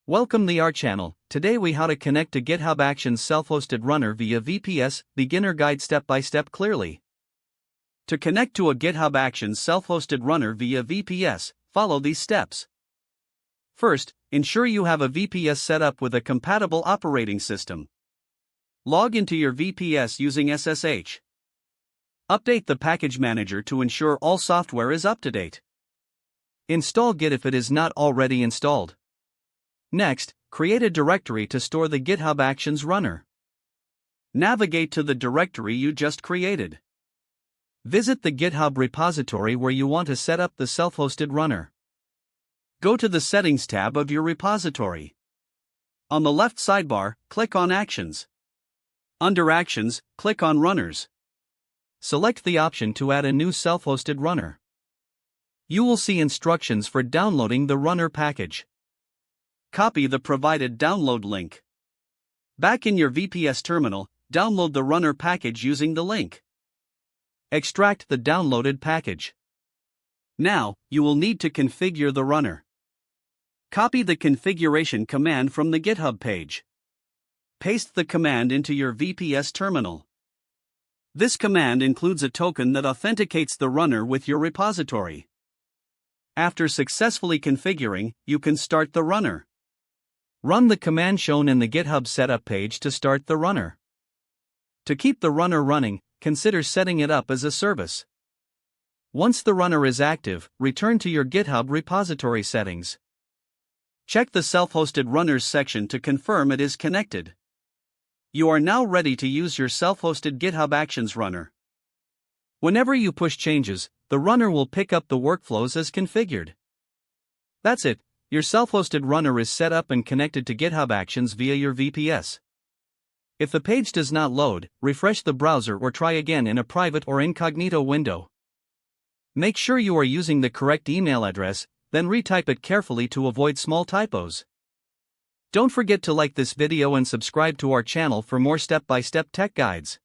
Welcome to our channel. Today we how to connect to GitHub Actions self-hosted runner via VPS, beginner guide step by step clearly. To connect to a GitHub Actions self-hosted runner via VPS, follow these steps. First, ensure you have a VPS set up with a compatible operating system. Log into your VPS using SSH. Update the package manager to ensure all software is up to date. Install Git if it is not already installed. Next, create a directory to store the GitHub Actions runner. Navigate to the directory you just created. Visit the GitHub repository where you want to set up the self-hosted runner. Go to the Settings tab of your repository. On the left sidebar, click on Actions. Under Actions, click on Runners. Select the option to add a new self-hosted runner. You will see instructions for downloading the runner package. Copy the provided download link. Back in your VPS terminal, download the runner package using the link. Extract the downloaded package. Now, you will need to configure the runner. Copy the configuration command from the GitHub page. Paste the command into your VPS terminal. This command includes a token that authenticates the runner with your repository. After successfully configuring, you can start the runner. Run the command shown in the GitHub setup page to start the runner. To keep the runner running, consider setting it up as a service. Once the runner is active, return to your GitHub repository settings. Check the self-hosted runners section to confirm it is connected. You are now ready to use your self-hosted GitHub Actions runner. Whenever you push changes, the runner will pick up the workflows as configured. That's it, your self-hosted runner is set up and connected to GitHub Actions via your VPS. If the page does not load, refresh the browser or try again in a private or incognito window. Make sure you are using the correct email address, then retype it carefully to avoid small typos. Don't forget to like this video and subscribe to our channel for more step-by-step tech guides.